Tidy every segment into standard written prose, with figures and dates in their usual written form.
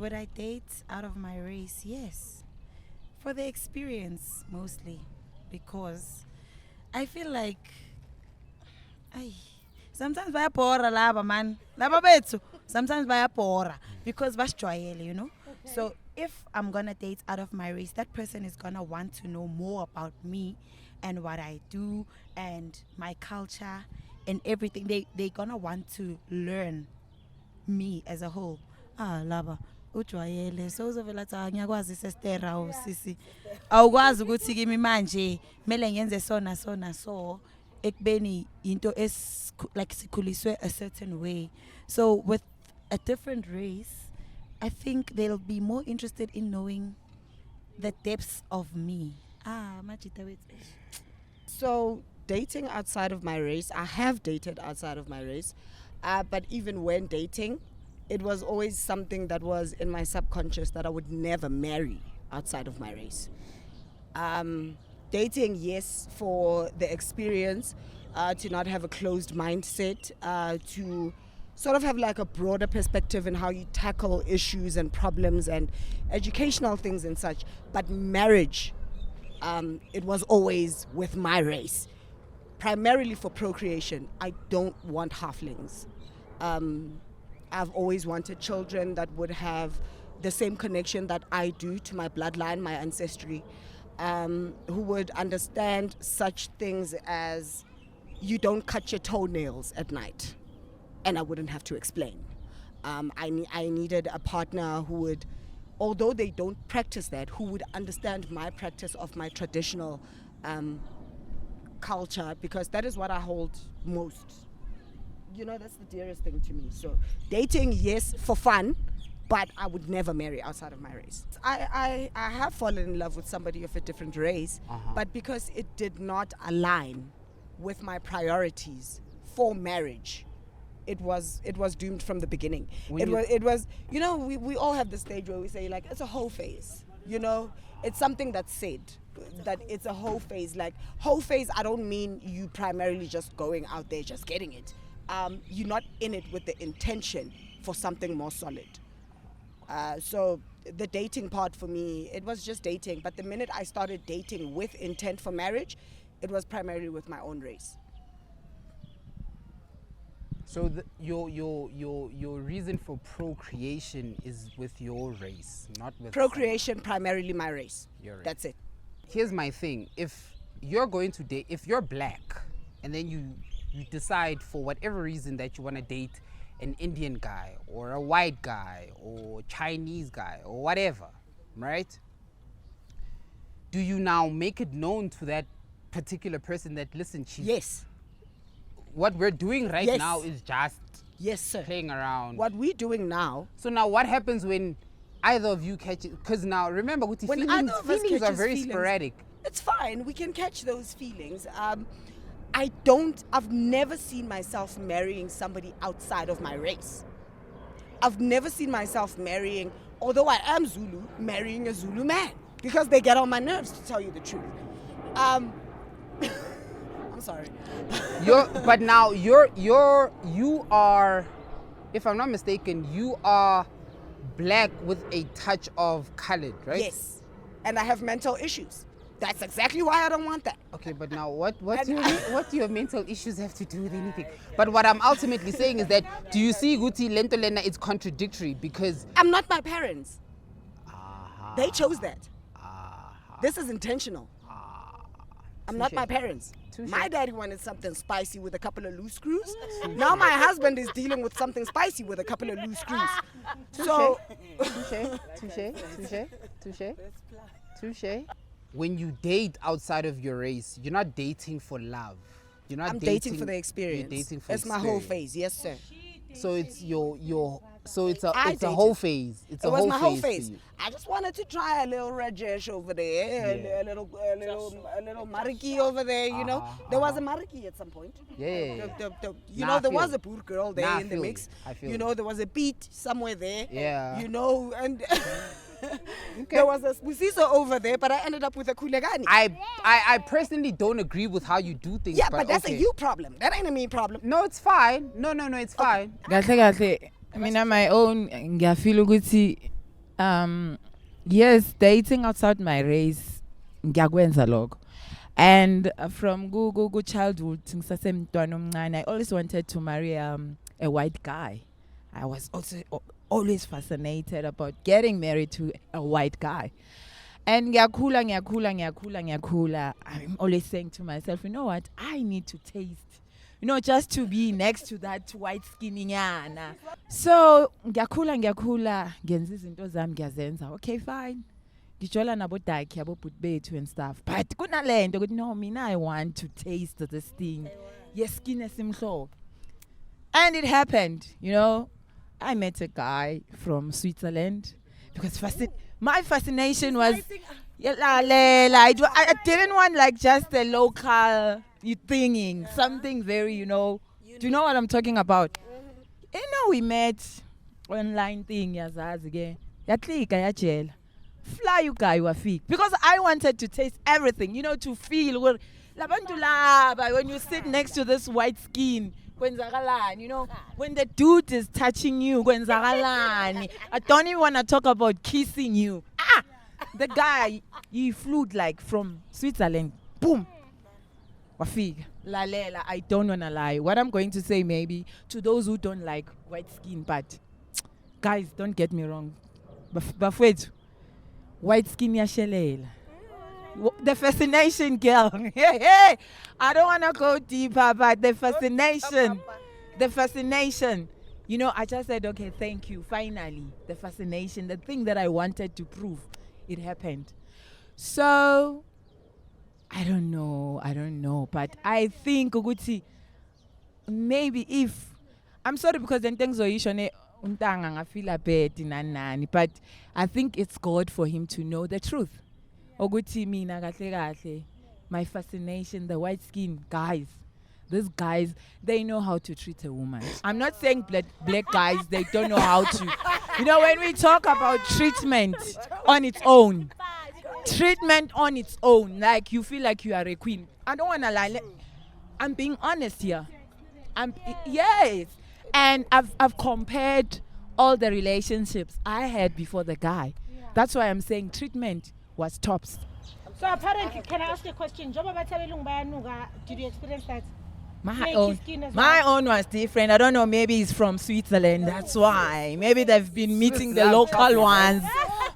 Would I date out of my race? Yes. For the experience mostly. Because I feel like ay, sometimes bayabhora laba man. Laba bethu. Sometimes bayabhora because basijwayele, you know? So if I'm gonna date out of my race, that person is gonna want to know more about me and what I do and my culture and everything. They gonna want to learn me as a whole. Laba ujwayele so uzovela athi ngiyakwazi sestera o sisi awukwazi ukuthi kimi manje kumele ngenze so ekubeni into like sikhuliswe a certain way. So with a different race, I think they'll be more interested in knowing the depths of me. Majita wait. So dating outside of my race, I have dated outside of my race, but even when dating, it was always something that was in my subconscious that I would never marry outside of my race. Dating, yes, for the experience, to not have a closed mindset, to sort of have like a broader perspective in how you tackle issues and problems and educational things and such. But marriage, it was always with my race, primarily for procreation. I don't want halflings. I've always wanted children that would have the same connection that I do to my bloodline, my ancestry, who would understand such things as you don't cut your toenails at night, and I wouldn't have to explain. I needed a partner who would, although they don't practice that, who would understand my practice of my traditional culture, because that is what I hold most. You know, that's the dearest thing to me. So dating, yes, for fun, but I would never marry outside of my race. I have fallen in love with somebody of a different race, but because it did not align with my priorities for marriage, it was doomed from the beginning. It was you know, we all have the stage where we say like it's a whole phase. You know, it's something that's said that it's a whole phase. Like whole phase, I don't mean you primarily just going out there just getting it. You're not in it with the intention for something more solid. So the dating part for me, it was just dating. But the minute I started dating with intent for marriage, it was primarily with my own race. So your reason for procreation is with your race, not with procreation. Primarily my race. Your race. That's it. Here's my thing: if you're going to date, if you're black, and then you decide for whatever reason that you want to date an Indian guy or a white guy or Chinese guy or whatever, right? Do you now make it known to that particular person that, listen, chief, Yes. what we're doing right Yes. now is just Yes, sir. playing around? What we're doing now. So now what happens when either of you catch it? Because now remember, with the When feelings either of us are catches very feelings, sporadic. It's fine. We can catch those feelings. I've never seen myself marrying somebody outside of my race. I've never seen myself marrying, although I am Zulu, marrying a Zulu man, because they get on my nerves, to tell you the truth. I'm sorry. But now you are, if I'm not mistaken, you are black with a touch of colored, right? Yes. And I have mental issues. That's exactly why I don't want that. Okay, but now what do your mental issues have to do with anything? But what I'm ultimately saying is that, do you see Guti Lento Lena is contradictory because I'm not my parents. They chose that. This is intentional. I'm not Touche. my parents. Touche. My daddy wanted something spicy with a couple of loose screws. Now my husband is dealing with something spicy with a couple of loose screws. So, touche. When you date outside of your race, you're not dating for love. You're not I'm dating for the experience. You're dating for It's my whole experience. phase, yes, sir. So it's it's I a dated. whole phase. It's It a was whole my whole phase phase. for you. I just wanted to try a little Rajesh over there, Yeah. a little Mariki over there. You know, there was a Mariki at some point. Yeah. You Nah, know, I there feel was you. a poor girl there Nah, I in the feel mix. you. I feel You you. know, there was a beat somewhere there. Yeah. You know, and there was a Spusiso over there, but I ended up with a Kulegani. I personally don't agree with how you do things. Yeah, but that's okay. a you problem. That ain't a me problem. No, it's fine. No, it's fine. Kahle mina my own ngiyafeel ukuthi Yes, dating outside my race, ngiyakwenza lokho. And from Google childhood, ngisasemntwana omncane, I always wanted to marry a white guy. I was also always fascinated about getting married to a white guy. And ngiyakhula, I'm always saying to myself, you know what? I need to taste, just to be next to that white skinny nyana. So ngiyakhula, ngenza izinto zami ngiyazenza. Okay, fine. Ngijola nabodakhe abobhuti bethu and stuff. But kunalento ukuthi no, mina I want to taste this thing. Yeskin esimhlophe. And it happened, I met a guy from Switzerland because my fascination was I didn't want like just a local thinging, something very, do you know what I'm talking about? We met online thing yazazi ke. Yaklika yajela. Fly you guy wafika because I wanted to taste everything, to feel where labantu laba when you sit next to this white skin kwenzakalani, when the dude is touching you kwenzakalani. I don't even want to talk about kissing you. The guy he flew like from Switzerland, boom, wafika lalela. I don't want to lie. What I'm going to say maybe to those who don't like white skin, but guys, don't get me wrong, bafwethu white skin yashelela. The fascination, girl. Hey, I don't want to go deeper, but the fascination. I just said, okay, thank you. Finally, the fascination, the thing that I wanted to prove, it happened. So, I don't know, but I think ukuthi maybe if I'm sorry because then things are usually untanga ngafila bad nani, but I think it's God for him to know the truth. Ukuthi mina kahle my fascination, the white skin guys, these guys, they know how to treat a woman. I'm not saying black guys, they don't know how to. When we talk about treatment on its own, like you feel like you are a queen. I don't want to lie. I'm being honest here. Yes. And I've compared all the relationships I had before the guy. That's why I'm saying treatment was tops. So apparently, can I ask you a question? Did you experience that? My own was different. I don't know, maybe it's from Switzerland. That's why. Maybe they've been meeting the local ones.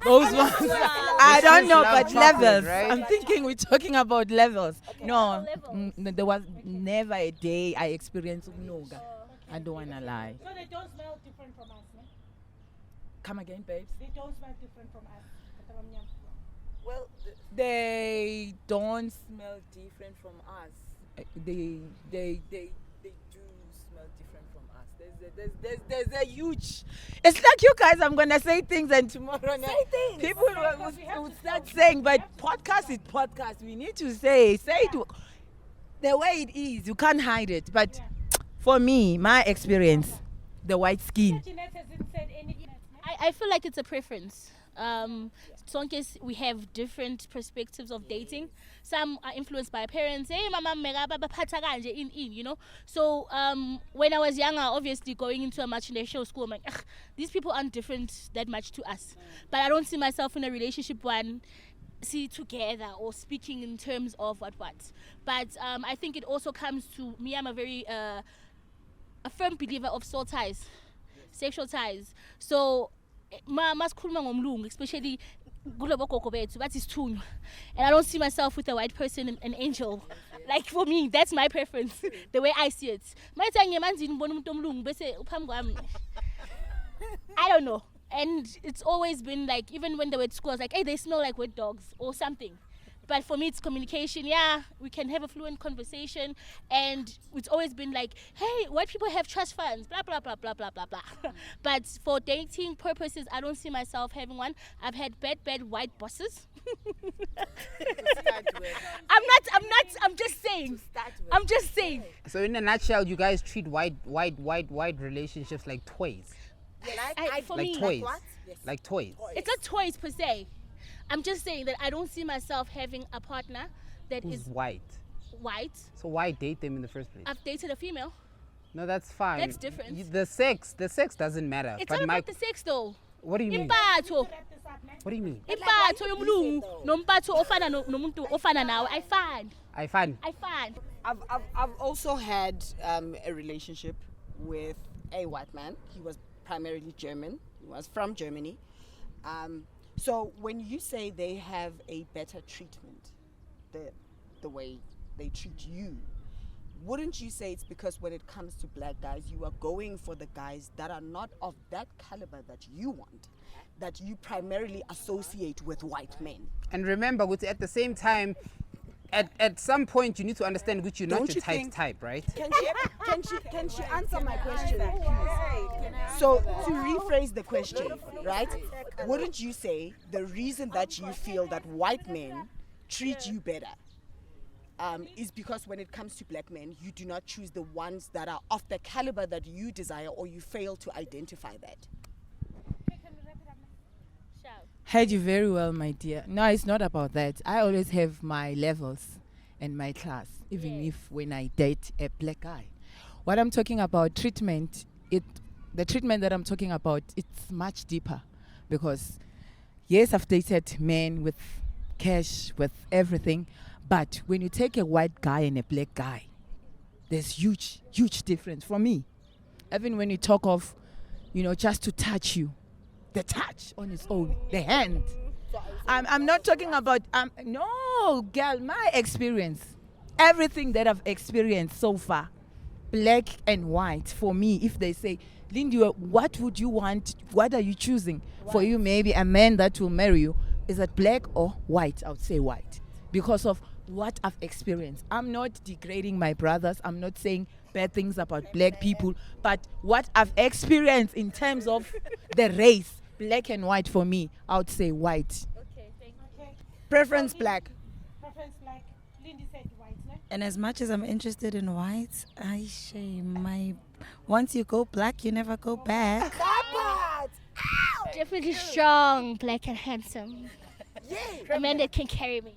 Those ones. I don't know, but levels. Right? I'm thinking we're talking about levels. Okay. No, there was never a day I experienced Unoga. I don't want to lie. So they don't smell different from us, no? Come again, babes? They don't smell different from us. Well, they don't smell different from us. They do smell different from us. There's a huge. It's like you guys. I'm gonna say things and tomorrow people will start saying. But podcast is podcast. We need to say it the way it is. You can't hide it. But for me, my experience, the white skin. I feel like it's a preference. Sonkes, we have different perspectives of dating. Some are influenced by parents. Hey, mama, So when I was younger, obviously going into a multinational school, I'm like, these people aren't different that much to us. But I don't see myself in a relationship see together or speaking in terms of what. But I think it also comes to me. I'm a very a firm believer of soul ties, sexual ties. So masikhuluma ngomlungu, especially kulabo gogo bethu bathi sithunywa, and I don't see myself with a white person, an angel. Like for me, that's my preference, the way I see it. I don't know. And it's always been like, even when they were at school, I was like, hey, they smell like wet dogs or something. But for me, it's communication. Yeah, we can have a fluent conversation. And it's always been like, hey, white people have trust funds, blah, blah, blah, blah, blah, blah, blah. But for dating purposes, I don't see myself having one. I've had bad white bosses. I'm just saying. So in a nutshell, you guys treat white relationships like toys. For like me, toys. Like what? Yes. Like toys. It's not toys per se. I'm just saying that I don't see myself having a partner that Who's is white. So why date them in the first place? I've dated a female. No, that's fine. That's different. The sex doesn't matter. It's but not about the sex though. What do you mean? Impatho. What do you mean? Impatho yomlungu nompatho ofana nomuntu ofana nawe ayifani. Ayifani. I've also had a relationship with a white man. He was primarily German. He was from Germany. So when you say they have a better treatment, the way they treat you, wouldn't you say it's because when it comes to black guys, you are going for the guys that are not of that caliber that you want, that you primarily associate with white men? And remember, at the same time, at some point you need to understand which you're not Don't your you type think- type, right? Can she answer my question, please? So to rephrase the question, right? Wouldn't you say the reason that you feel that white men treat you better is because when it comes to black men, you do not choose the ones that are of the caliber that you desire, or you fail to identify that? Heard you very well, my dear. No, it's not about that. I always have my levels and my class, even if when I date a black guy. What I'm talking about, treatment, the treatment that I'm talking about, it's much deeper. Because, yes, I've dated men with cash, with everything. But when you take a white guy and a black guy, there's huge, huge difference for me. Even when you talk of, just to touch you, the touch on its own, the hand. I'm not talking about, no, girl, my experience, everything that I've experienced so far, black and white, for me, if they say, Lindy, what would you want? What are you choosing? For you, maybe a man that will marry you, is it black or white? I would say white. Because of what I've experienced. I'm not degrading my brothers. I'm not saying bad things about black people. But what I've experienced in terms of the race, black and white for me, I would say white. Okay, thank you. Preference black. Preference black. Lindy said white, ne? And as much as I'm interested in white, once you go black, you never go back. Definitely strong, black and handsome. A man that can carry me.